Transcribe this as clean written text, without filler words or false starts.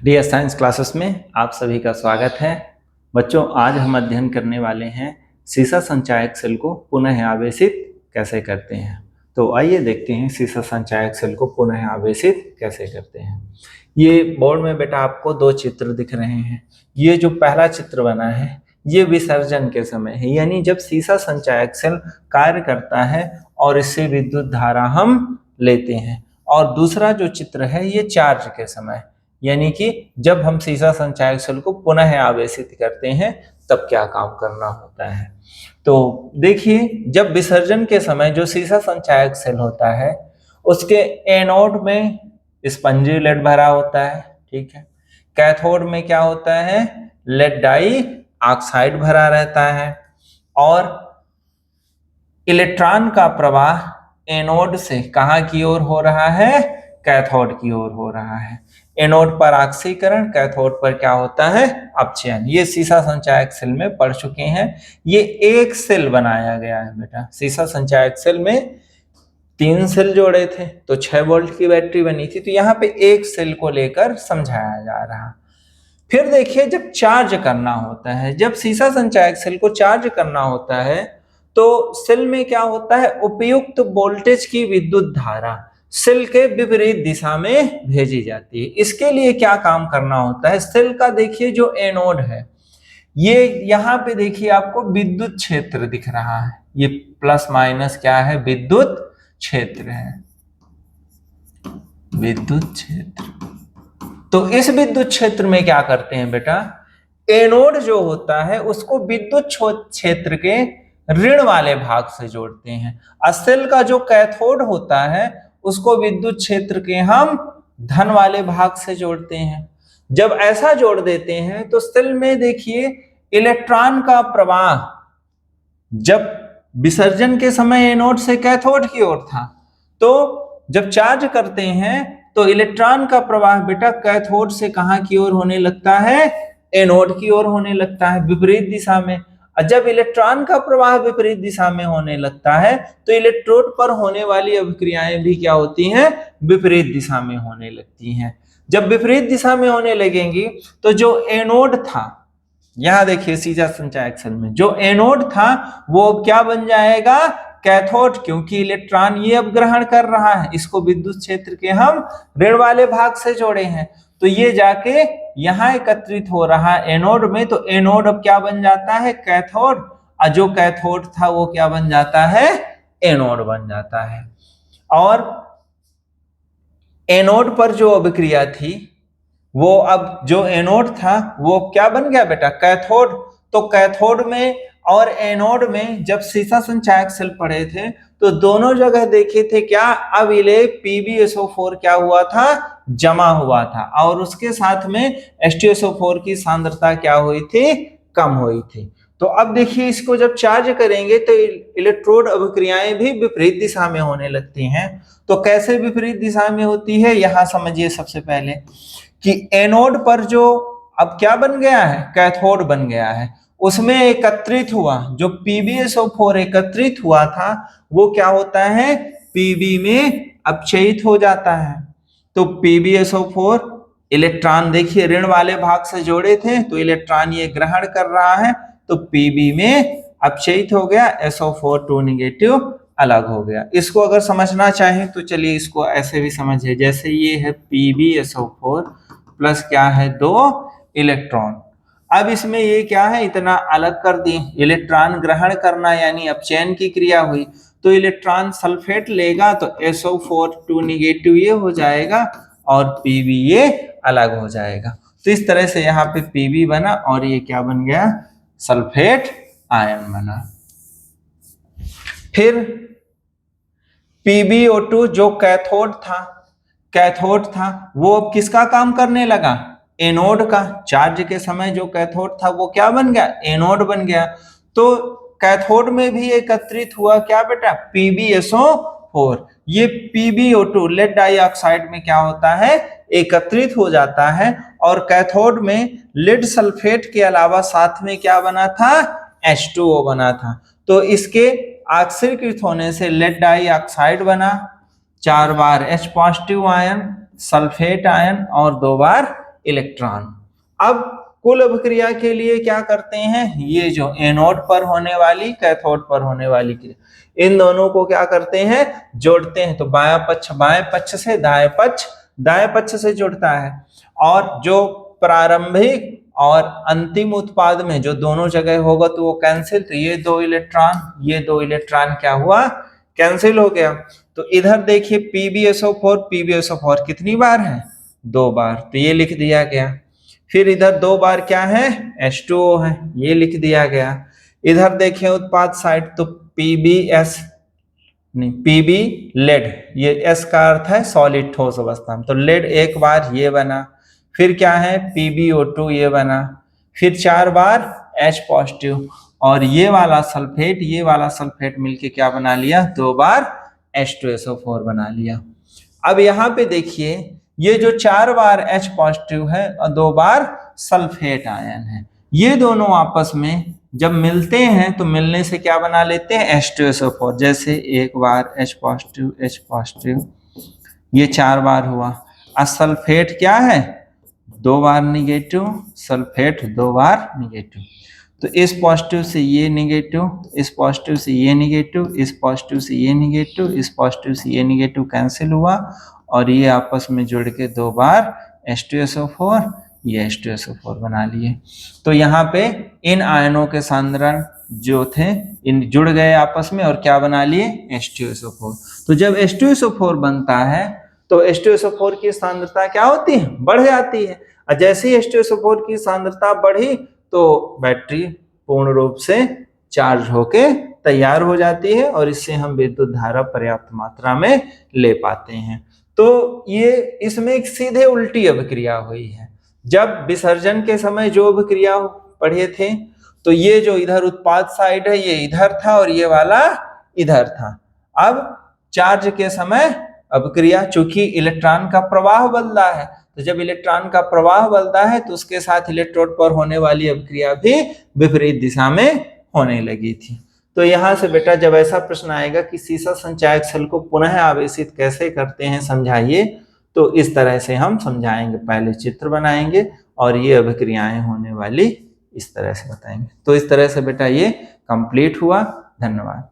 Dear science classes में आप सभी का स्वागत है। बच्चों, आज हम अध्ययन करने वाले हैं सीसा संचायक सेल को पुनः आवेशित कैसे करते हैं। तो आइए देखते हैं सीसा संचायक सेल को पुनः आवेशित कैसे करते हैं। ये बोर्ड में बेटा आपको दो चित्र दिख रहे हैं। ये जो पहला चित्र बना है ये विसर्जन के समय है, यानी जब सीसा संचायक सेल कार्य करता है और इससे विद्युत धारा हम लेते हैं। और दूसरा जो चित्र है ये चार्ज के समय, यानी कि जब हम सीसा संचायक सेल को पुनः आवेशित करते हैं तब क्या काम करना होता है। तो देखिए, जब विसर्जन के समय जो सीसा संचायक सेल होता है उसके एनोड में स्पंजी लेड भरा होता है, ठीक है। कैथोड में क्या होता है, लेड डाई ऑक्साइड भरा रहता है और इलेक्ट्रॉन का प्रवाह एनोड से कहां की ओर हो रहा है, कैथोड की ओर हो रहा है। एनोड पर ऑक्सीकरण, कैथोड पर क्या होता है, अपचयन। ये सीसा संचायक सेल में पढ़ चुके हैं। ये एक सेल बनाया गया है बेटा। सीसा संचायक सेल में 3 सेल जोड़े थे तो 6 वोल्ट की बैटरी बनी थी, तो यहाँ पे एक सेल को लेकर समझाया जा रहा। फिर देखिए, जब चार्ज करना होता है, जब सीसा संचायक सेल को चार्ज करना होता है तो सेल में क्या होता है, उपयुक्त वोल्टेज की विद्युत धारा सेल के विपरीत दिशा में भेजी जाती है। इसके लिए क्या काम करना होता है, सेल का देखिए जो एनोड है, ये यहाँ पे देखिए आपको विद्युत क्षेत्र दिख रहा है। ये प्लस माइनस क्या है, विद्युत क्षेत्र है, विद्युत क्षेत्र। तो इस विद्युत क्षेत्र में क्या करते हैं बेटा, एनोड जो होता है उसको विद्युत क्षेत्र के ऋण वाले भाग से जोड़ते हैं। सेल का जो कैथोड होता है उसको विद्युत क्षेत्र के हम धन वाले भाग से जोड़ते हैं। जब ऐसा जोड़ देते हैं तो सेल में देखिए इलेक्ट्रॉन का प्रवाह जब विसर्जन के समय एनोड से कैथोड की ओर था, तो जब चार्ज करते हैं तो इलेक्ट्रॉन का प्रवाह बेटा कैथोड से कहां की ओर होने लगता है, एनोड की ओर होने लगता है, विपरीत दिशा में। और जब इलेक्ट्रॉन का प्रवाह विपरीत दिशा में होने लगता है तो इलेक्ट्रोड पर होने वाली अभिक्रियाएं भी क्या होती हैं, विपरीत दिशा में होने लगती हैं। जब विपरीत दिशा में होने लगेंगी तो जो एनोड था, यहां देखिए सीसा संचायक सेल में जो एनोड था वो अब क्या बन जाएगा, कैथोड, क्योंकि इलेक्ट्रॉन ये अब ग्रहण कर रहा है। इसको विद्युत क्षेत्र के हम ऋण वाले भाग से जोड़े हैं तो ये जाके यहां एकत्रित हो रहा है एनोड में, तो एनोड अब क्या बन जाता है, कैथोड। और जो कैथोड था वो क्या बन जाता है, एनोड बन जाता है। और एनोड पर जो अभिक्रिया थी वो अब जो एनोड था वो क्या बन गया बेटा, कैथोड। तो कैथोड में और एनोड में जब सीसा संचायक सेल पढ़े थे तो दोनों जगह देखे थे क्या, अविलेय PbSO4 क्या हुआ था, जमा हुआ था, और उसके साथ में H2SO4 की सांद्रता क्या हुई थी, कम हुई थी। तो अब देखिए, इसको जब चार्ज करेंगे तो इलेक्ट्रोड अभिक्रियाएं भी विपरीत दिशा में होने लगती हैं। तो कैसे विपरीत दिशा में होती है, यहां समझिए सबसे पहले कि एनोड पर जो अब क्या बन गया है, कैथोड बन गया है, उसमें एकत्रित हुआ जो PbSO4 एकत्रित हुआ था वो क्या होता है, Pb में अपचयित हो जाता है। तो PbSO4 इलेक्ट्रॉन देखिए ऋण वाले भाग से जोड़े थे तो इलेक्ट्रॉन ये ग्रहण कर रहा है तो Pb में अपचयित हो गया, SO4 2 नेगेटिव अलग हो गया। इसको अगर समझना चाहें तो चलिए इसको ऐसे भी समझिए, जैसे ये है PbSO4 प्लस क्या है, 2 इलेक्ट्रॉन। अब इसमें ये क्या है, इतना अलग कर दिए, इलेक्ट्रॉन ग्रहण करना यानी अपचयन की क्रिया हुई, तो इलेक्ट्रॉन सल्फेट लेगा तो SO4 2 नेगेटिव ये हो जाएगा और Pb ये अलग हो जाएगा। तो इस तरह से यहाँ पे Pb बना और ये क्या बन गया, सल्फेट आयन बना। फिर PbO2 जो कैथोड था वो अब किसका काम करने लगा, एनोड का। चार्ज के समय जो कैथोड था वो क्या बन गया, एनोड बन गया। तो कैथोड में भी एकत्रित हुआ क्या बेटा, PbSO4। ये PbO2 लेड डाइऑक्साइड में क्या होता है, एकत्रित हो जाता है और कैथोड में लेड सल्फेट के अलावा साथ में क्या बना था, H2O बना था। तो इसके ऑक्सीकृत होने से लेड डाइऑक्साइड बना, 4 बार H positive ion, sulphate ion और 2 बार इलेक्ट्रॉन। अब कुल अभिक्रिया के लिए क्या करते हैं, ये जो एनोड पर होने वाली कैथोड पर होने वाली क्रिया, इन दोनों को क्या करते हैं, जोड़ते हैं। तो बायां पक्ष बाएं पक्ष से, दाएं पक्ष से जुड़ता है, और जो प्रारंभिक और अंतिम उत्पाद में जो दोनों जगह होगा तो वो कैंसिल, तो ये दो इलेक्ट्रॉन क्या हुआ, कैंसिल हो गया। तो इधर देखिए PbSO4 कितनी बार है, 2 बार, तो ये लिख दिया गया। फिर इधर 2 बार क्या है, H2O है, ये लिख दिया गया। इधर देखें उत्पाद साइड, तो Pb लेड, ये S का अर्थ है सॉलिड ठोस अवस्था में, तो लेड एक बार ये बना, फिर क्या है PbO2 ये बना, फिर 4 बार H पॉजिटिव, और ये वाला सल्फेट मिलके क्या बना लिया, 2 बार H2SO4 बना लिया। अब यहाँ पे देखिए ये जो 4 बार H पॉजिटिव है और 2 बार सल्फेट आयन है, ये दोनों आपस में जब मिलते हैं तो मिलने से क्या बना लेते हैं, H2SO4। जैसे एक बार H पॉजिटिव, ये 4 बार हुआ। और सल्फेट क्या है, 2 बार निगेटिव, सल्फेट 2 बार निगेटिव, तो इस पॉजिटिव से ये निगेटिव, इस पॉजिटिव से ये निगेटिव, इस पॉजिटिव से ये निगेटिव, इस पॉजिटिव से ये निगेटिव कैंसिल हुआ, और ये आपस में जुड़ के 2 बार H2SO4, ये H2SO4 बना लिए। तो यहाँ पे इन आयनों के सांद्रण जो थे इन जुड़ गए आपस में और क्या बना लिए, H2SO4। तो जब H2SO4 बनता है तो H2SO4 की सांद्रता क्या होती है, बढ़ जाती है, और जैसे ही H2SO4 की सांद्रता बढ़ी तो बैटरी पूर्ण रूप से चार्ज होके तैयार हो जाती है, और इससे हम विद्युत धारा पर्याप्त मात्रा में ले पाते हैं। तो ये इसमें एक सीधे उल्टी अभिक्रिया हुई है। जब विसर्जन के समय जो अभिक्रिया पढ़े थे, तो ये जो इधर उत्पाद साइड है ये इधर था और ये वाला इधर था। अब चार्ज के समय अभिक्रिया, चूंकि इलेक्ट्रॉन का प्रवाह बदला है, तो जब इलेक्ट्रॉन का प्रवाह बदलता है तो उसके साथ इलेक्ट्रोड पर होने वाली अभिक्रिया भी विपरीत दिशा में होने लगी थी। तो यहाँ से बेटा जब ऐसा प्रश्न आएगा कि सीसा संचायक सेल को पुनः आवेशित कैसे करते हैं समझाइए, तो इस तरह से हम समझाएंगे। पहले चित्र बनाएंगे और ये अभिक्रियाएं होने वाली इस तरह से बताएंगे। तो इस तरह से बेटा ये कंप्लीट हुआ। धन्यवाद।